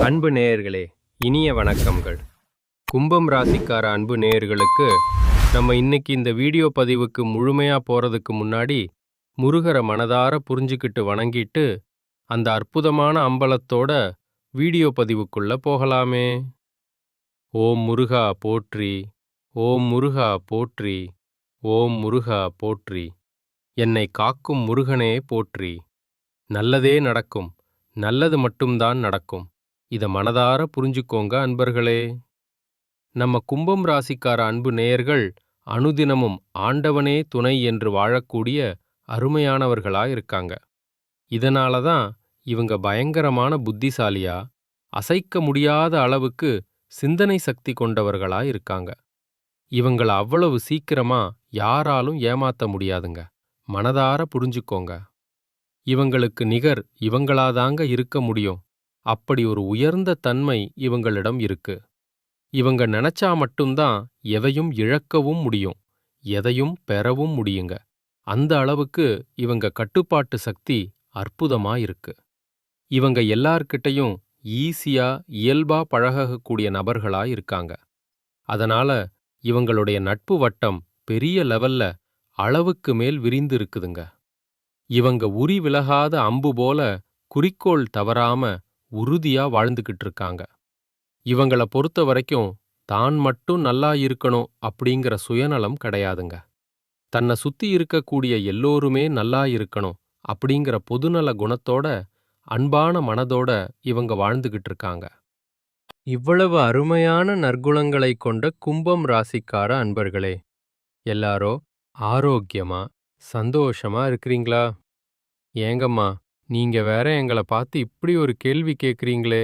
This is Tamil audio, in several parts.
அன்பு நேயர்களே, இனிய வணக்கங்கள். கும்பம் ராசிக்கார அன்பு நேயர்களுக்கு நம்ம இன்னைக்கு இந்த வீடியோ பதிவுக்கு முழுமையாக போகிறதுக்கு முன்னாடி முருகரை மனதார புரிஞ்சுக்கிட்டு வணங்கிட்டு அந்த அற்புதமான அம்பலத்தோட வீடியோ பதிவுக்குள்ள போகலாமே. ஓம் முருகா போற்றி, ஓம் முருகா போற்றி, ஓம் முருகா போற்றி. என்னை காக்கும் முருகனே போற்றி. நல்லதே நடக்கும், நல்லது மட்டும்தான் நடக்கும். இதை மனதார புரிஞ்சுக்கோங்க அன்பர்களே. நம்ம கும்பம் ராசிக்கார அன்பு நேயர்கள் அனுதினமும் ஆண்டவனே துணை என்று வாழக்கூடிய அருமையானவர்களாயிருக்காங்க. இதனால தான் இவங்க பயங்கரமான புத்திசாலியா, அசைக்க முடியாத அளவுக்கு சிந்தனை சக்தி கொண்டவர்களாயிருக்காங்க. இவங்கள அவ்வளவு சீக்கிரமா யாராலும் ஏமாத்த முடியாதுங்க. மனதார புரிஞ்சுக்கோங்க. இவங்களுக்கு நிகர் இவங்களாதாங்க இருக்க முடியும். அப்படி ஒரு உயர்ந்த தன்மை இவங்களிடம் இருக்கு. இவங்க நினைச்சா மட்டும்தான் எதையும் இழக்கவும் முடியும், எதையும் பெறவும் முடியுங்க. அந்த அளவுக்கு இவங்க கட்டுப்பாட்டு சக்தி அற்புதமா இருக்கு. இவங்க எல்லார்கிட்டையும் ஈஸியா இயல்பா பழகக்கூடிய நபர்களா இருக்காங்க. அதனால இவங்களுடைய நட்பு வட்டம் பெரிய லெவல்ல அளவுக்கு மேல் விரிந்து இருக்குதுங்க. இவங்க உரி விலகாத அம்பு போல குறிக்கோள் தவறாம உறுதியா வாழ்ந்துகிட்டு இருக்காங்க. இவங்கள பொறுத்த வரைக்கும் தான் மட்டும் நல்லா இருக்கணும் அப்படிங்கிற சுயநலம் கிடையாதுங்க. தன்னை சுத்தி இருக்கக்கூடிய எல்லோருமே நல்லா இருக்கணும் அப்படிங்கிற பொதுநல குணத்தோட, அன்பான மனதோட இவங்க வாழ்ந்துகிட்டு இருக்காங்க. இவ்வளவு அருமையான நற்குணங்களை கொண்ட கும்பம் ராசிக்கார அன்பர்களே, எல்லாரோ ஆரோக்கியமா சந்தோஷமா இருக்கிறீங்களா? ஏங்கம்மா, நீங்க வேற எங்களை பார்த்து இப்படி ஒரு கேள்வி கேட்குறீங்களே.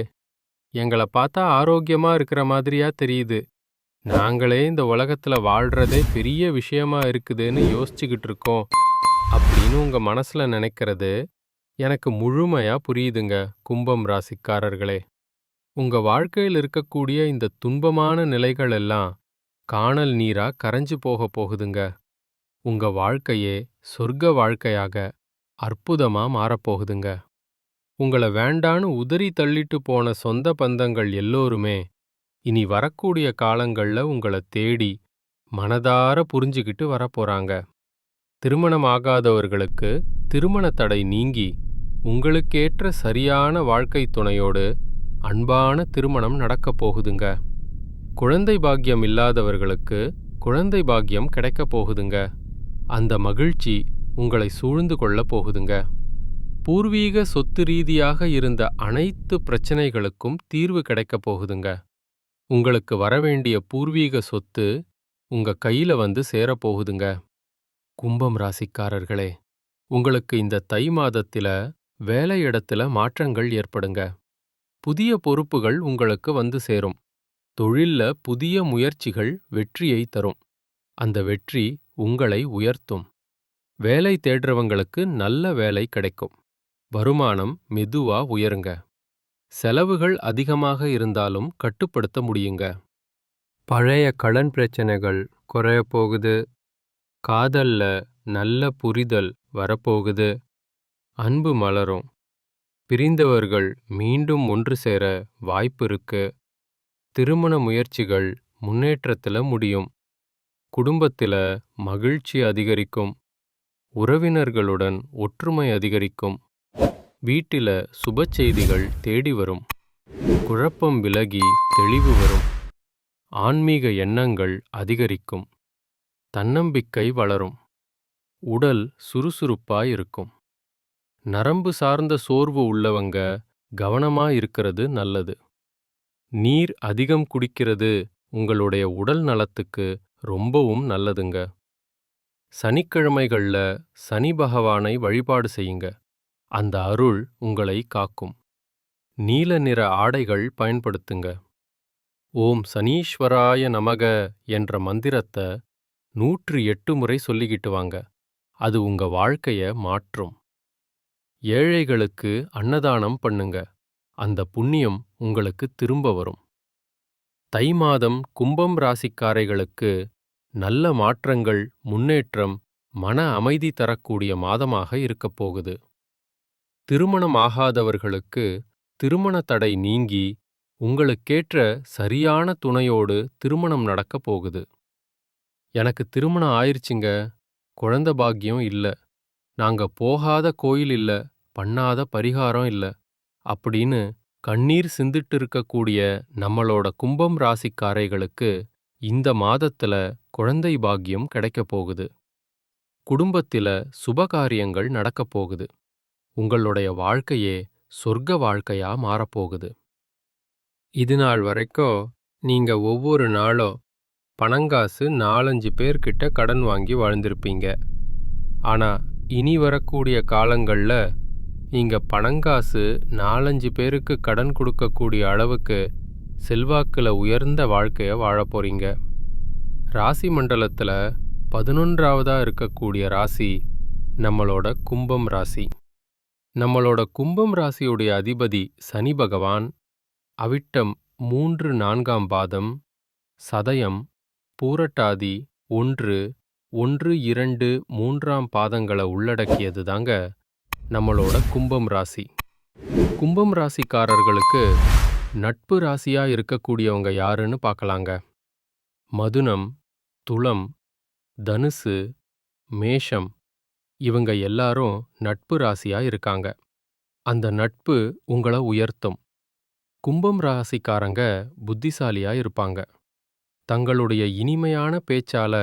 எங்களை பார்த்தா ஆரோக்கியமா இருக்கிற மாதிரியா தெரியுது. நாங்களே இந்த உலகத்துல வாழ்றதே பெரிய விஷயமா இருக்குதுன்னு யோசிச்சுக்கிட்டு இருக்கோம் அப்படின்னு உங்க மனசுல நினைக்கிறது எனக்கு முழுமையா புரியுதுங்க. கும்பம் ராசிக்காரர்களே, உங்க வாழ்க்கையில் இருக்கக்கூடிய இந்த துன்பமான நிலைகள் எல்லாம் காணல் நீரா கரைஞ்சு போக போகுதுங்க. உங்க வாழ்க்கையே சொர்க்க வாழ்க்கையாக அற்புதமா மாறப்போகுதுங்க. உங்களை வேண்டான்னு உதறி தள்ளிட்டு போன சொந்த பந்தங்கள் எல்லோருமே இனி வரக்கூடிய காலங்கள்ல உங்களை தேடி மனதார புரிஞ்சுக்கிட்டு வரப்போறாங்க. திருமணம் ஆகாதவர்களுக்கு திருமண தடை நீங்கி உங்களுக்கேற்ற சரியான வாழ்க்கை துணையோடு அன்பான திருமணம் நடக்கப் போகுதுங்க. குழந்தை பாக்கியம் இல்லாதவர்களுக்கு குழந்தை பாக்கியம் கிடைக்கப் போகுதுங்க. அந்த மகிழ்ச்சி உங்களை சூழ்ந்து கொள்ள போகுதுங்க. பூர்வீக சொத்து ரீதியாக இருந்த அனைத்து பிரச்சனைகளுக்கும் தீர்வு கிடைக்கப் போகுதுங்க. உங்களுக்கு வரவேண்டிய பூர்வீக சொத்து உங்க கையில வந்து சேரப்போகுதுங்க. கும்பம் ராசிக்காரர்களே, உங்களுக்கு இந்த தை மாதத்தில வேலையிடத்துல மாற்றங்கள் ஏற்படுங்க. புதிய பொறுப்புகள் உங்களுக்கு வந்து சேரும். தொழில்ல புதிய முயற்சிகள் வெற்றியை தரும். அந்த வெற்றி உங்களை உயர்த்தும். வேலை தேடுறவங்களுக்கு நல்ல வேலை கிடைக்கும். வருமானம் மெதுவா உயருங்க. செலவுகள் அதிகமாக இருந்தாலும் கட்டுப்படுத்த முடியுங்க. பழைய கடன் பிரச்சனைகள் குறைய போகுது. காதல்ல நல்ல புரிதல் வரப்போகுது. அன்பு மலரும். பிரிந்தவர்கள் மீண்டும் ஒன்று சேர வாய்ப்பு இருக்கு. திருமண முயற்சிகள் முன்னேற்றத்துல முடியும். குடும்பத்தில மகிழ்ச்சி அதிகரிக்கும். உறவினர்களுடன் ஒற்றுமை அதிகரிக்கும். வீட்டில சுப செய்திகள் தேடி வரும். குழப்பம் விலகி தெளிவு வரும். ஆன்மீக எண்ணங்கள் அதிகரிக்கும். தன்னம்பிக்கை வளரும். உடல் சுறுசுறுப்பாயிருக்கும். நரம்பு சார்ந்த சோர்வு உள்ளவங்க கவனமா இருக்கிறது நல்லது. நீர் அதிகம் குடிக்கிறது உங்களுடைய உடல் நலத்துக்கு ரொம்பவும் நல்லதுங்க. சனிக்கிழமைகள்ல சனி பகவானை வழிபாடு செய்யுங்க. அந்த அருள் உங்களை காக்கும். நீல நிற ஆடைகள் பயன்படுத்துங்க. ஓம் சனீஸ்வராய நமக என்ற மந்திரத்தை 108 முறை சொல்லிக்கிட்டு வாங்க. அது உங்க வாழ்க்கைய மாற்றும். ஏழைகளுக்கு அன்னதானம் பண்ணுங்க. அந்த புண்ணியம் உங்களுக்கு திரும்ப வரும். தை மாதம் கும்பம் ராசிக்காரைகளுக்கு நல்ல மாற்றங்கள், முன்னேற்றம், மன அமைதி தரக்கூடிய மாதமாக இருக்கப் போகுது. திருமணம் ஆகாதவர்களுக்கு திருமண தடை நீங்கி உங்களுக்கேற்ற சரியான துணையோடு திருமணம் நடக்கப் போகுது. எனக்கு திருமணம் ஆயிருச்சுங்க, குழந்தை பாக்கியம் இல்ல, நாங்க போகாத கோயில் இல்ல, பண்ணாத பரிகாரம் இல்ல அப்படின்னு கண்ணீர் சிந்திட்டு இருக்கக்கூடிய நம்மளோட கும்பம் ராசிக்காரைகளுக்கு இந்த மாதத்துல குழந்தை பாக்கியம் கிடைக்கப் போகுது. குடும்பத்தில சுபகாரியங்கள் நடக்கப் போகுது. உங்களுடைய வாழ்க்கையே சொர்க்க வாழ்க்கையா மாறப்போகுது. இது நாள் வரைக்கும் நீங்க ஒவ்வொரு நாளும் பணங்காசு 4-5 பேர்கிட்ட கடன் வாங்கி வாழ்ந்திருப்பீங்க. ஆனா இனி வரக்கூடிய காலங்கள்ல நீங்க பணங்காசு 4-5 பேருக்கு கடன் கொடுக்கக்கூடிய அளவுக்கு செல்வாக்குல உயர்ந்த வாழ்க்கைய வாழப் போறீங்க. ராசி மண்டலத்துல 11ஆவதா இருக்கக்கூடிய ராசி நம்மளோட கும்பம் ராசி. நம்மளோட கும்பம் ராசியுடைய அதிபதி சனி பகவான் அவிட்டம் 3-4ஆம் பாதம், சதயம், பூரட்டாதி 1, 1, 2, 3ஆம் பாதங்களை உள்ளடக்கியது தாங்க நம்மளோட கும்பம் ராசி. கும்பம் ராசிக்காரர்களுக்கு நட்பு ராசியா இருக்கக்கூடியவங்க யாருன்னு பார்க்கலாங்க. மதுனம், துலம், தனுசு, மேஷம் இவங்க எல்லாரும் நட்பு ராசியா இருக்காங்க. அந்த நட்பு உங்களை உயர்த்தும். கும்பம் ராசிக்காரங்க புத்திசாலியா இருப்பாங்க. தங்களுடைய இனிமையான பேச்சால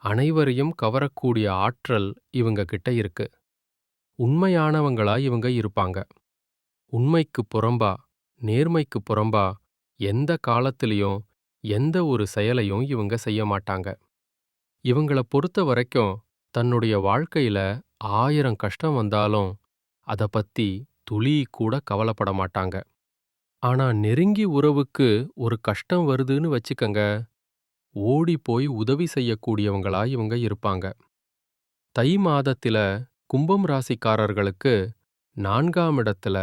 அனைவரையும் கவரக்கூடிய ஆற்றல் இவங்க கிட்ட இருக்கு. உண்மையானவங்களா இவங்க இருப்பாங்க. உண்மைக்கு புறம்பா, நேர்மைக்கு புறம்பா எந்த காலத்திலையும் எந்த ஒரு செயலையும் இவங்க செய்ய மாட்டாங்க. இவங்கள பொறுத்த வரைக்கும் தன்னுடைய வாழ்க்கையில 1000 கஷ்டம் வந்தாலும் அதை பத்தி துளி கூட கவலைப்பட மாட்டாங்க. ஆனா நெருங்கி உறவுக்கு ஒரு கஷ்டம் வருதுன்னு வச்சுக்கங்க, ஓடி போய் உதவி செய்யக்கூடியவங்களா இவங்க இருப்பாங்க. தை மாதத்தில கும்பம் ராசிக்காரர்களுக்கு 4ஆம் இடத்துல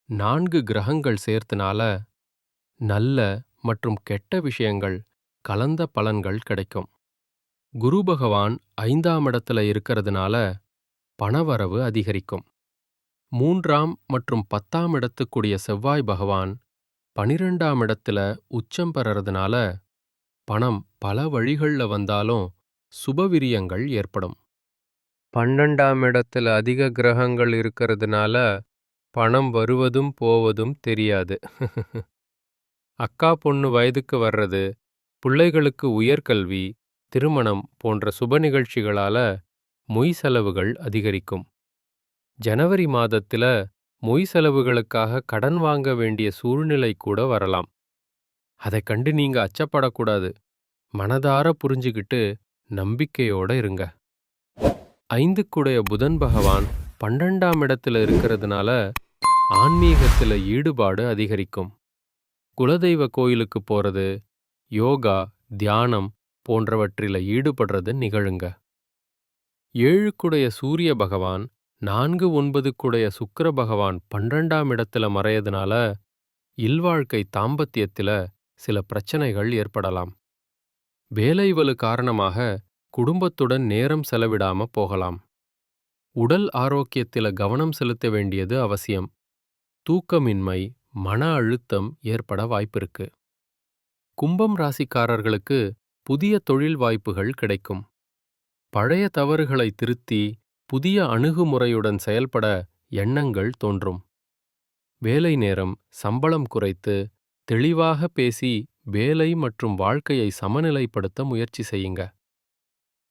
4 கிரகங்கள் சேர்த்தனால நல்ல மற்றும் கெட்ட விஷயங்கள் கலந்த பலன்கள் கிடைக்கும். குரு பகவான் 5ஆம் இடத்துல இருக்கிறதுனால பணவரவு அதிகரிக்கும். 3ஆம் மற்றும் 10ஆம் இடத்துக்குரிய செவ்வாய் பகவான் 12ஆம் இடத்துல உச்சம் பெறறதுனால பணம் பல வழிகள்ல வந்தாலும் சுபவிரியங்கள் ஏற்படும். 12ஆம் இடத்துல அதிக கிரகங்கள் இருக்கிறதுனால பணம் வருவதும் போவதும் தெரியாது. அக்கா பொண்ணு வயதுக்கு வர்றது, பிள்ளைகளுக்கு உயர்கல்வி, திருமணம் போன்ற சுப நிகழ்ச்சிகளால மொய் செலவுகள் அதிகரிக்கும். ஜனவரி மாதத்துல மொய் செலவுகளுக்காக கடன் வாங்க வேண்டிய சூழ்நிலை கூட வரலாம். அதைக் கண்டு நீங்க அச்சப்படக்கூடாது. மனதார புரிஞ்சுக்கிட்டு நம்பிக்கையோட இருங்க. 5க்குடைய புதன் பகவான் 12ஆம் இடத்துல இருக்கிறதுனால ஆன்மீகத்துல ஈடுபாடு அதிகரிக்கும். குலதெய்வ கோயிலுக்கு போறது, யோகா, தியானம் போன்றவற்றில ஈடுபடுறது நிகழுங்க. 7க்குடைய சூரிய பகவான் 4-9க்குடைய சுக்கிர பகவான் 12ஆம் இடத்துல மறையதுனால இல்வாழ்க்கை தாம்பத்தியத்தில சில பிரச்சனைகள் ஏற்படலாம். வேலைவலு காரணமாக குடும்பத்துடன் நேரம் செலவிடாம போகலாம். உடல் ஆரோக்கியத்தில கவனம் செலுத்த வேண்டியது அவசியம். தூக்கமின்மை, மன அழுத்தம் ஏற்பட வாய்ப்பிருக்கு. கும்பம் ராசிக்காரர்களுக்கு புதிய தொழில் வாய்ப்புகள் கிடைக்கும். பழைய தவறுகளை திருத்தி புதிய அணுகுமுறையுடன் செயல்பட எண்ணங்கள் தோன்றும். வேலை நேரம், சம்பளம் குறைத்து தெளிவாக பேசி வேலை மற்றும் வாழ்க்கையை சமநிலைப்படுத்த முயற்சி செய்யுங்க.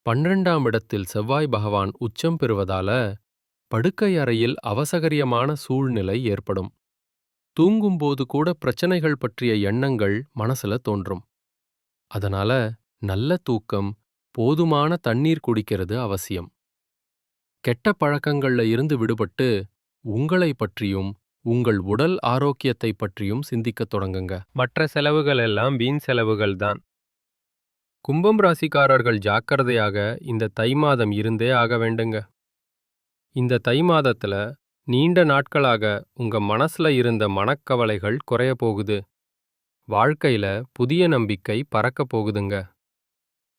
12ஆம் இடத்தில் செவ்வாய் பகவான் உச்சம் பெறுவதால படுக்கை அறையில் அவசகரியமான சூழ்நிலை ஏற்படும். தூங்கும்போது கூட பிரச்சனைகள் பற்றிய எண்ணங்கள் மனசுல தோன்றும். அதனால நல்ல தூக்கம், போதுமான தண்ணீர் குடிக்கிறது அவசியம். கெட்ட பழக்கங்கள்ல இருந்து விடுபட்டு உங்களை பற்றியும் உங்கள் உடல் ஆரோக்கியத்தை பற்றியும் சிந்திக்கத் தொடங்குங்க. மற்ற செலவுகள் எல்லாம் வீண் செலவுகள் தான். கும்பம் ராசிக்காரர்கள் ஜாக்கிரதையாக இந்த தை மாதம் இருந்தே ஆக வேண்டுங்க. இந்த தை மாதத்துல நீண்ட நாட்களாக உங்க மனசுல இருந்த மனக்கவலைகள் குறைய போகுது. வாழ்க்கையில புதிய நம்பிக்கை பறக்க போகுதுங்க.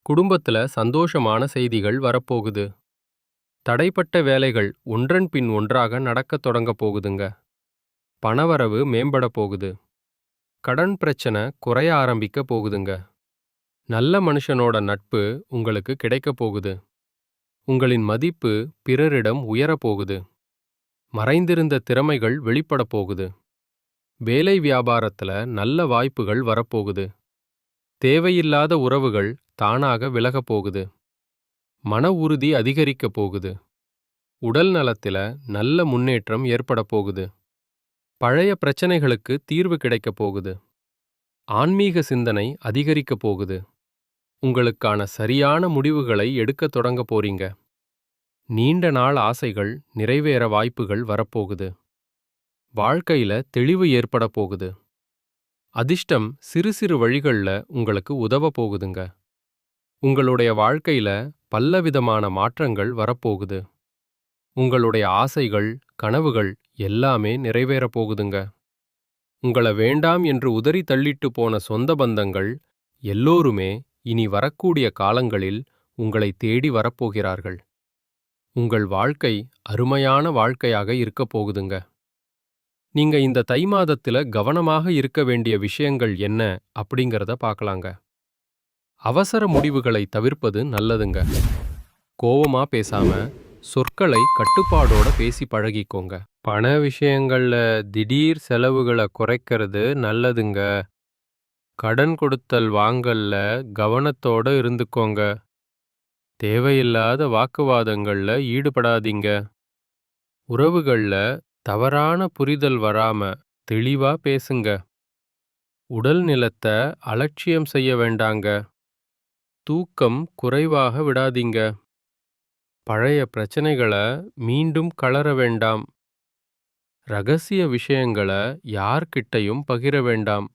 குடும்பத்துல சந்தோஷமான செய்திகள் வரப்போகுது. தடைப்பட்ட வேலைகள் ஒன்றன் பின் ஒன்றாக நடக்கத் தொடங்க போகுதுங்க. பணவரவு மேம்பட போகுது. கடன் பிரச்சனை குறைய ஆரம்பிக்க போகுதுங்க. நல்ல மனுஷனோட நட்பு உங்களுக்கு கிடைக்க போகுது. உங்களின் மதிப்பு பிறரிடம் உயரப் போகுது. மறைந்திருந்த திறமைகள் வெளிப்படப் போகுது. வேலை வியாபாரத்துல நல்ல வாய்ப்புகள் வரப்போகுது. தேவையில்லாத உறவுகள் தானாக விலகப் போகுது. மன உறுதி அதிகரிக்கப் போகுது. உடல் நலத்தில நல்ல முன்னேற்றம் ஏற்பட போகுது. பழைய பிரச்சனைகளுக்கு தீர்வு கிடைக்கப் போகுது. ஆன்மீக சிந்தனை அதிகரிக்கப் போகுது. உங்களுக்கான சரியான முடிவுகளை எடுக்கத் தொடங்க போறீங்க. நீண்ட நாள் ஆசைகள் நிறைவேற வாய்ப்புகள் வரப்போகுது. வாழ்க்கையில தெளிவு ஏற்பட போகுது. அதிர்ஷ்டம் சிறு சிறு வழிகள்ல உங்களுக்கு உதவ போகுதுங்க. உங்களுடைய வாழ்க்கையில பலவிதமான மாற்றங்கள் வரப்போகுது. உங்களுடைய ஆசைகள், கனவுகள் எல்லாமே நிறைவேறப் போகுதுங்க. உங்கள வேண்டாம் என்று உதறி தள்ளிட்டு போன சொந்த பந்தங்கள் எல்லோருமே இனி வரக்கூடிய காலங்களில் உங்களை தேடி வரப்போகிறார்கள். உங்கள் வாழ்க்கை அருமையான வாழ்க்கையாக இருக்கப் போகுதுங்க. நீங்க இந்த தை மாதத்துல கவனமாக இருக்க வேண்டிய விஷயங்கள் என்ன அப்படிங்கறத பார்க்கலாங்க. அவசர முடிவுகளை தவிர்ப்பது நல்லதுங்க. கோவமா பேசாம சொற்களை கட்டுப்பாடோட பேசி பழகிக்கோங்க. பண விஷயங்கள்ல திடீர் செலவுகளை குறைக்கிறது நல்லதுங்க. கடன் கொடுத்தல் வாங்கல்ல கவனத்தோட இருந்துக்கோங்க. தேவையில்லாத வாக்குவாதங்கள்ல ஈடுபடாதீங்க. உறவுகள்ல தவறான புரிதல் வராம தெளிவா பேசுங்க. உடல் நிலத்தை அலட்சியம் செய்ய வேண்டாங்க. தூக்கம் குறைவாக விடாதீங்க. பழைய பிரச்சனைகளை மீண்டும் கலர வேண்டாம். ரகசிய விஷயங்களை யார்கிட்டையும் பகிர வேண்டாம்.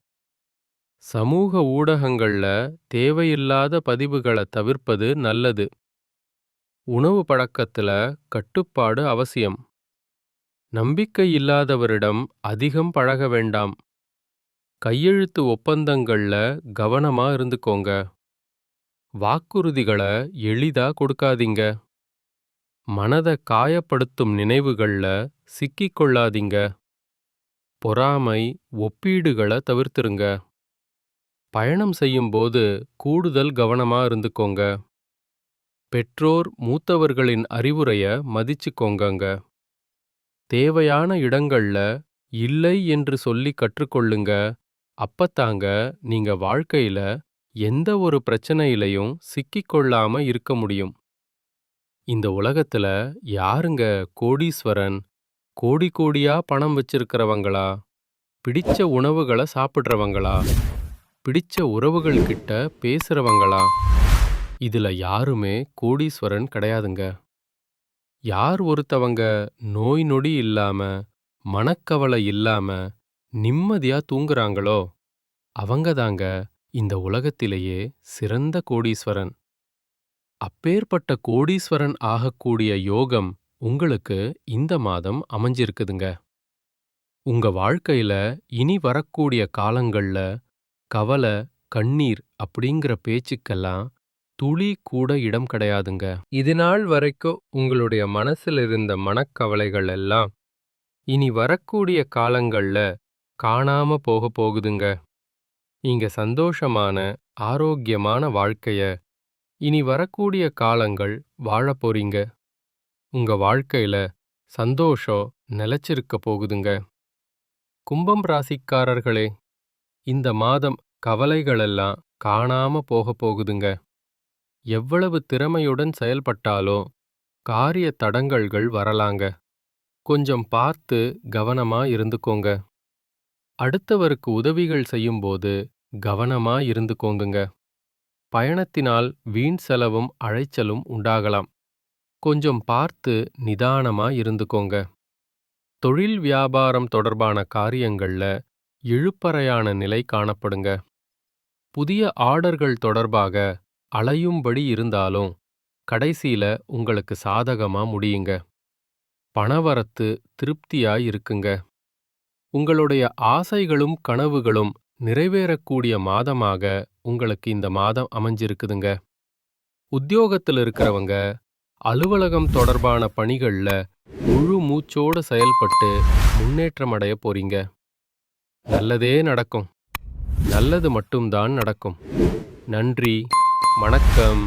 சமூக ஊடகங்கள்ல தேவையில்லாத பதிவுகளை தவிர்ப்பது நல்லது. உணவு பழக்கத்துல கட்டுப்பாடு அவசியம். நம்பிக்கை இல்லாதவரிடம் அதிகம் பழக வேண்டாம். கையெழுத்து ஒப்பந்தங்கள்ல கவனமா இருந்துக்கோங்க. வாக்குறுதிகளை எளிதா கொடுக்காதீங்க. மனதை காயப்படுத்தும் நினைவுகள்ல சிக்கிக் கொள்ளாதீங்க. பொறாமை, ஒப்பீடுகளை தவிர்த்துருங்க. பயணம் செய்யும்போது கூடுதல் கவனமா இருந்துக்கோங்க. பெற்றோர், மூத்தவர்களின் அறிவுரைய மதிச்சுக்கோங்கங்க. தேவையான இடங்கள்ல இல்லை என்று சொல்லி கற்றுக்கொள்ளுங்க. அப்பத்தாங்க நீங்க வாழ்க்கையில எந்த ஒரு பிரச்சனையிலையும் சிக்கிக்கொள்ளாம இருக்க முடியும். இந்த உலகத்துல யாருங்க கோடீஸ்வரன்? கோடி கோடியா பணம் வச்சிருக்கிறவங்களா? பிடிச்ச உணவுகளை சாப்பிடுறவங்களா? பிடிச்ச உறவுகள் கிட்ட பேசுறவங்களா? இதுல யாருமே கோடீஸ்வரன் கிடையாதுங்க. யார் ஒருத்தவங்க நோய் நொடி இல்லாம, மனக்கவலை இல்லாம, நிம்மதியா தூங்குறாங்களோ அவங்க தாங்க இந்த உலகத்திலேயே சிறந்த கோடீஸ்வரன். அப்பேற்பட்ட கோடீஸ்வரன் ஆகக்கூடிய யோகம் உங்களுக்கு இந்த மாதம் அமைஞ்சிருக்குதுங்க. உங்க வாழ்க்கையில இனி வரக்கூடிய காலங்கள்ல கவலை, கண்ணீர் அப்படிங்கிற பேச்சுக்கெல்லாம் துளி கூட இடம் கிடையாதுங்க. இதுநாள் வரைக்கும் உங்களுடைய மனசுல இருந்த மனக்கவலைகள் எல்லாம் இனி வரக்கூடிய காலங்கள்ல காணாம போக போகுதுங்க. நீங்க சந்தோஷமான, ஆரோக்கியமான வாழ்க்கைய இனி வரக்கூடிய காலங்கள் வாழப் போறீங்க. உங்க வாழ்க்கையில சந்தோஷம் நிலைச்சிருக்க போகுதுங்க. கும்பம் ராசிக்காரர்களே, இந்த மாதம் கவலைகளெல்லாம் காணாம போக போகுதுங்க. எவ்வளவு திறமையுடன் செயல்பட்டாலும் காரிய தடங்கல்கள் வரலாங்க. கொஞ்சம் பார்த்து கவனமா இருந்துக்கோங்க. அடுத்தவருக்கு உதவிகள் செய்யும்போது கவனமா இருந்துக்கோங்க. பயணத்தினால் வீண் செலவும் அழைச்சலும் உண்டாகலாம். கொஞ்சம் பார்த்து நிதானமா இருந்துக்கோங்க. தொழில் வியாபாரம் தொடர்பான காரியங்கள்ல இழுபறையான நிலை காணப்படுங்க. புதிய ஆர்டர்கள் தொடர்பாக அலையும்படி இருந்தாலும் கடைசியில உங்களுக்கு சாதகமா முடியுங்க. பணவரத்து திருப்தியாய் இருக்குங்க. உங்களுடைய ஆசைகளும் கனவுகளும் நிறைவேறக்கூடிய மாதமாக உங்களுக்கு இந்த மாதம் அமைஞ்சிருக்குதுங்க. உத்தியோகத்தில் இருக்கிறவங்க அலுவலகம் தொடர்பான பணிகள்ல முழு மூச்சோட செயல்பட்டு முன்னேற்றம் அடைய போறீங்க. நல்லதே நடக்கும். நல்லது மட்டும்தான் நடக்கும். நன்றி. வணக்கம்.